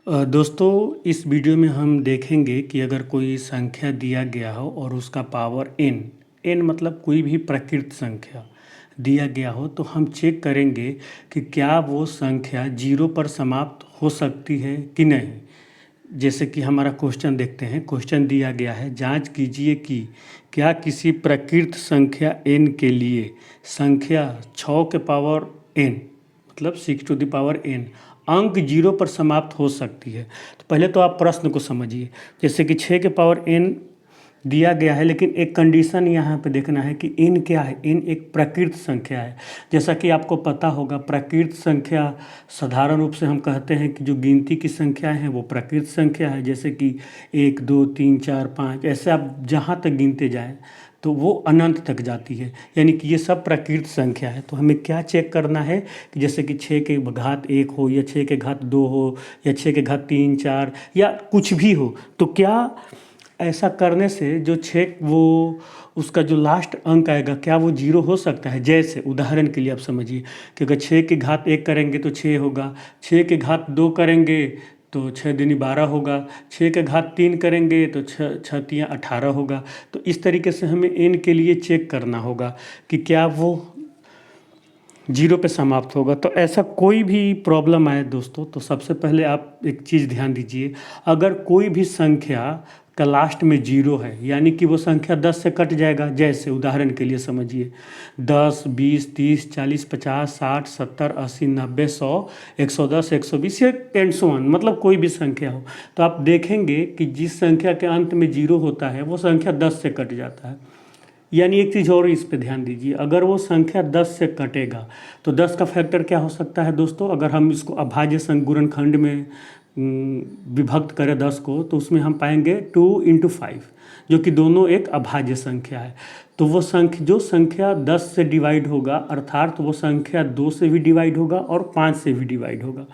दोस्तों इस वीडियो में हम देखेंगे कि अगर कोई संख्या दिया गया हो और उसका पावर n मतलब कोई भी प्रकृत संख्या दिया गया हो तो हम चेक करेंगे कि क्या वो संख्या जीरो पर समाप्त हो सकती है कि नहीं। जैसे कि हमारा क्वेश्चन देखते हैं। क्वेश्चन दिया गया है, जांच कीजिए कि क्या किसी प्रकृत संख्या n के लिए संख्या 6 के पावर n मतलब 6 टू द पावर n अंक जीरो पर समाप्त हो सकती है। तो पहले तो आप प्रश्न को समझिए। जैसे कि 6 के पावर n दिया गया है, लेकिन एक कंडीशन यहाँ पे देखना है कि n क्या है। n एक प्रकृत संख्या है। जैसा कि आपको पता होगा, प्रकृत संख्या साधारण रूप से हम कहते हैं कि जो गिनती की संख्याएं हैं वो प्रकृत संख्या है। जैसे कि 1 2 3 4 5 ऐसे आप जहाँ तक गिनते जाएं तो वो अनंत तक जाती है, यानी कि ये सब प्रकृत संख्या है। तो हमें क्या चेक करना है कि जैसे कि 6 के घात 1 हो या 6 के घात 2 हो या 6 के घात 3 4 या कुछ भी हो, तो क्या ऐसा करने से जो 6 वो उसका जो लास्ट अंक आएगा क्या वो जीरो हो सकता है। जैसे उदाहरण के लिए आप समझिए कि अगर 6 के घात 1 करेंगे तो 6 होगा, 6 के घात 2 करेंगे तो 6 दूनी 12 होगा, 6 के घात 3 करेंगे तो 6 तियाँ 18 होगा। तो इस तरीके से हमें n के लिए चेक करना होगा कि क्या वो जीरो पे समाप्त होगा। तो ऐसा कोई भी प्रॉब्लम आए दोस्तों, तो सबसे पहले आप एक चीज़ ध्यान दीजिए। अगर कोई भी संख्या का लास्ट में जीरो है, यानी कि वो संख्या 10 से कट जाएगा। जैसे उदाहरण के लिए समझिए 10 20 30 40 50 60 70 80 90 100 110 120 या एंड सो ऑन, मतलब कोई भी संख्या हो। तो आप देखेंगे कि जिस संख्या के अंत में जीरो होता है वो संख्या 10 से कट जाता है। यानी एक चीज़ और इस पे ध्यान दीजिए, अगर वो संख्या 10 से कटेगा तो 10 का फैक्टर क्या हो सकता है दोस्तों। अगर हम इसको अभाज्य गुणनखंड में विभक्त करें 10 को, तो उसमें हम पाएंगे 2 × 5, जो कि दोनों एक अभाज्य संख्या है। तो वो जो संख्या 10 से डिवाइड होगा, अर्थात वो संख्या 2 से भी डिवाइड होगा और 5 से भी डिवाइड होगा।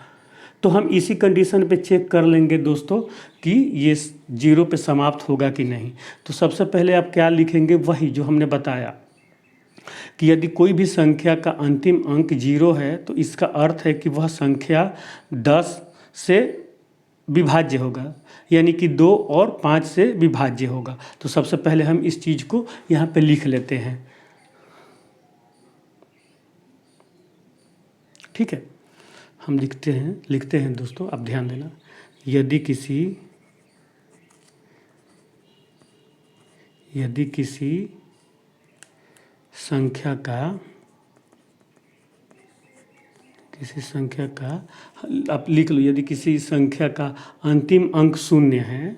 तो हम इसी कंडीशन पे चेक कर लेंगे दोस्तों कि ये जीरो पे समाप्त होगा कि नहीं। तो सबसे पहले आप क्या लिखेंगे, वही जो हमने बताया कि यदि कोई भी संख्या का अंतिम अंक जीरो है तो इसका अर्थ है कि वह संख्या 10 से विभाज्य होगा, यानी कि 2 और 5 से विभाज्य होगा। तो सबसे पहले हम इस चीज़ को यहाँ पे लिख लेते हैं, ठीक है। हम लिखते हैं दोस्तों, आप ध्यान देना। यदि किसी संख्या का आप लिख लो, यदि किसी संख्या का अंतिम अंक शून्य है,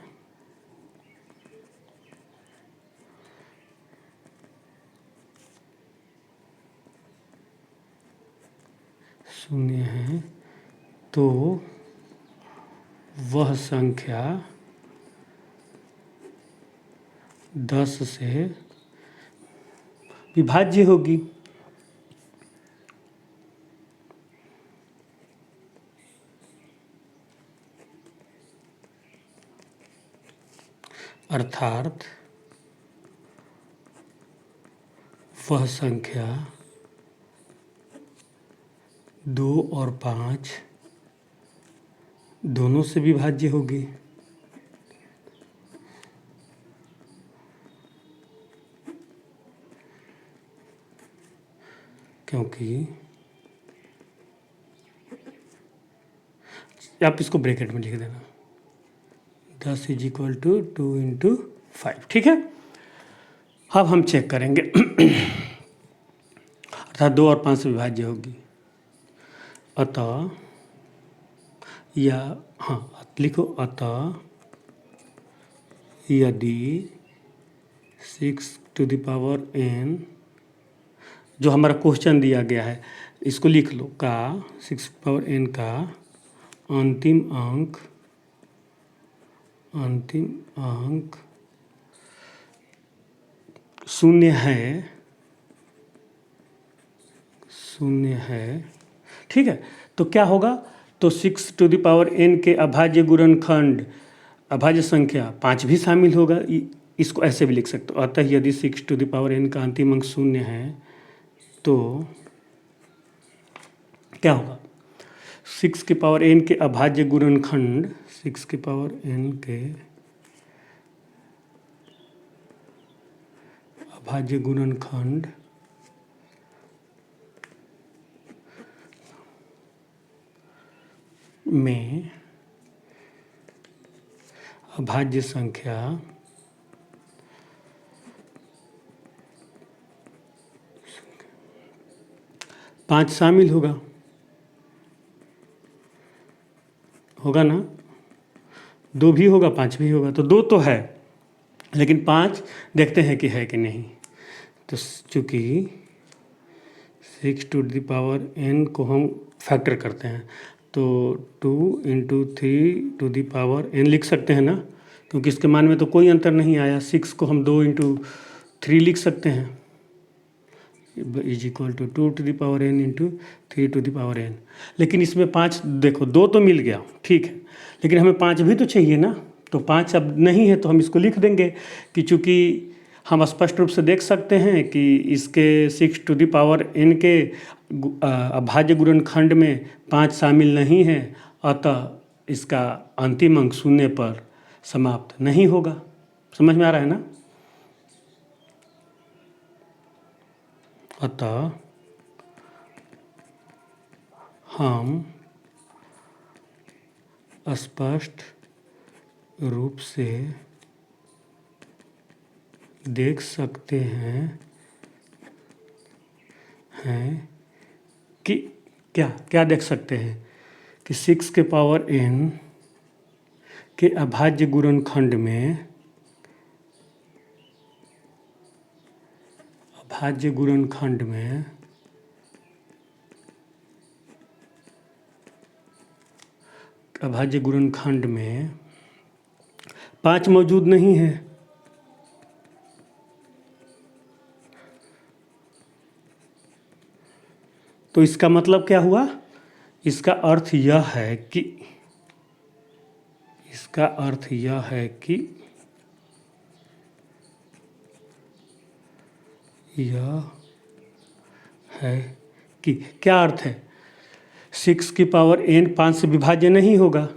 तो वह संख्या 10 से विभाज्य होगी। अर्थात वह संख्या 2 और 5 दोनों से विभाज्य होगी। क्योंकि आप इसको ब्रैकेट में लिख देना, 10 = 2 × 5, ठीक है। अब हम चेक करेंगे अर्थात 2 और 5 से विभाज्य होगी। अतः लिखो, अतः यदि 6 टू द पावर n, जो हमारा क्वेश्चन दिया गया है इसको लिख लो, का 6 पावर n का अंतिम अंक शून्य है, ठीक है। तो क्या होगा, तो 6 टू द पावर n के अभाज्य गुणनखंड अभाज्य संख्या 5 भी शामिल होगा। इसको ऐसे भी लिख सकते हो, अतः यदि 6 टू द पावर n का अंतिम अंक शून्य है तो क्या होगा, 6 की पावर n के अभाज्य गुणनखंड, 6 की पावर n के अभाज्य गुणनखंड में अभाज्य संख्या पाँच शामिल होगा ना, 2 भी होगा 5 भी होगा, तो 2 तो है, लेकिन 5 देखते हैं कि है कि नहीं। तो चूँकि 6 टू द पावर n को हम फैक्टर करते हैं तो 2 × 3 टू द पावर n लिख सकते हैं ना, क्योंकि इसके मान में तो कोई अंतर नहीं आया। 6 को हम 2 × 3 लिख सकते हैं, is equal to 2 to the power n × 3 to the power n। लेकिन इसमें 5 देखो, 2 तो मिल गया, ठीक है, लेकिन हमें 5 भी तो चाहिए ना। तो 5 अब नहीं है तो हम इसको लिख देंगे कि चूँकि हम स्पष्ट रूप से देख सकते हैं कि इसके 6 टू द पावर n के अभाज्य गुणनखंड में 5 शामिल नहीं है, अतः इसका अंतिम अंक शून्य पर समाप्त नहीं होगा। समझ में आ रहा है ना? अतः हम स्पष्ट रूप से देख सकते हैं कि क्या देख सकते हैं कि 6 के पावर n के अभाज्य गुणनखंड में अभाज्य गुणनखंड में 5 मौजूद नहीं है। तो इसका मतलब क्या हुआ? इसका अर्थ यह है कि क्या अर्थ है? 6 की पावर n 5 से विभाज्य नहीं होगा,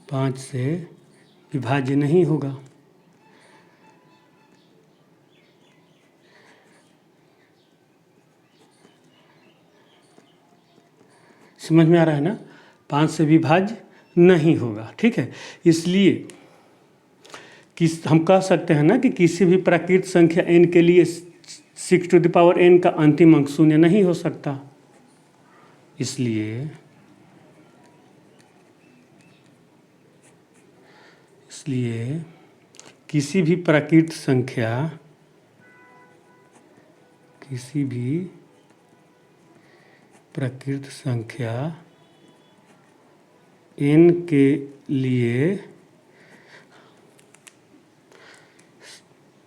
5 से विभाज्य नहीं होगा। समझ में आ रहा है ना? 5 से विभाज्य नहीं होगा, ठीक है। इसलिए हम कह सकते हैं ना कि किसी भी प्राकृत संख्या n के लिए 6 टू द पावर n का अंतिम अंक शून्य नहीं हो सकता। इसलिए किसी भी प्राकृत संख्या n के लिए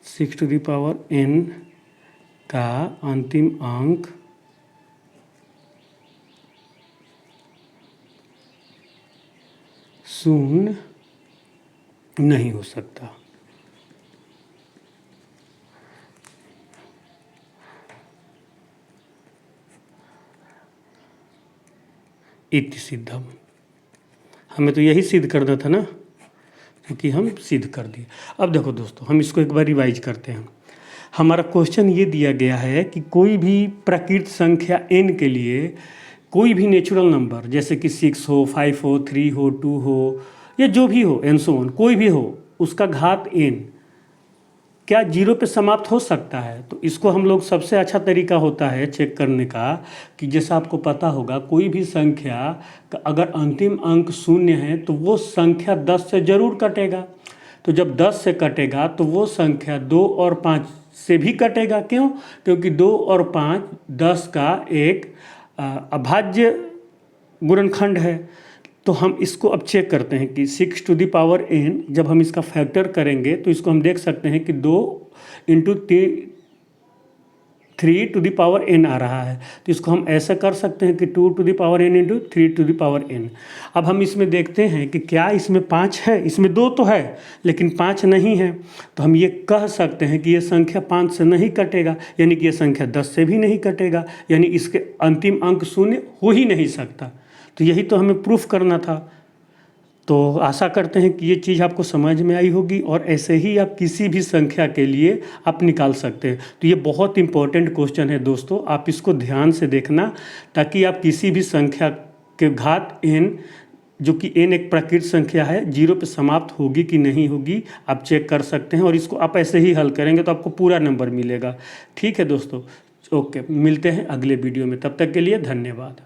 6 टू द पावर n का अंतिम अंक शून्य नहीं हो सकता। इति सिद्धम। हमें तो यही सिद्ध करना था ना, क्योंकि हम सिद्ध कर दिए। अब देखो दोस्तों, हम इसको एक बार रिवाइज करते हैं। हमारा क्वेश्चन ये दिया गया है कि कोई भी प्राकृत संख्या n के लिए कोई भी नेचुरल नंबर, जैसे कि 6 हो, 5 हो, 3 हो, 2 हो, या जो भी हो, एंड सो ऑन, कोई भी हो, उसका घात n क्या 0 पे समाप्त हो सकता है? तो इसको हम लोग, सबसे अच्छा तरीका होता है चेक करने का कि जैसा आपको पता होगा, कोई भी संख्या का अगर अंतिम अंक शून्य है तो वो संख्या 10 से ज़रूर कटेगा। तो जब 10 से कटेगा तो वो संख्या 2 और 5 से भी कटेगा। क्यों? क्योंकि 2 और 5 10 का एक अभाज्य गुणनखंड है। तो हम इसको अब चेक करते हैं कि 6 टू द पावर n, जब हम इसका फैक्टर करेंगे तो इसको हम देख सकते हैं कि 2 × 3 टू द पावर n आ रहा है, तो इसको हम ऐसा कर सकते हैं कि 2 to the power n into 3 to the power n। अब हम इसमें देखते हैं कि क्या इसमें 5 है, इसमें 2 तो है लेकिन 5 नहीं है, तो हम ये कह सकते हैं कि ये संख्या 5 से नहीं कटेगा, यानी कि ये संख्या 10 से भी नहीं कटेगा, यानी इसके अंतिम अंक शून्य हो ही नहीं सकता। तो यही तो हमें प्रूफ करना था। तो आशा करते हैं कि ये चीज़ आपको समझ में आई होगी, और ऐसे ही आप किसी भी संख्या के लिए आप निकाल सकते हैं। तो ये बहुत इंपॉर्टेंट क्वेश्चन है दोस्तों, आप इसको ध्यान से देखना, ताकि आप किसी भी संख्या के घात n, जो कि n एक प्राकृत संख्या है, 0 पे समाप्त होगी कि नहीं होगी, आप चेक कर सकते हैं। और इसको आप ऐसे ही हल करेंगे तो आपको पूरा नंबर मिलेगा। ठीक है दोस्तों, ओके, मिलते हैं अगले वीडियो में, तब तक के लिए धन्यवाद।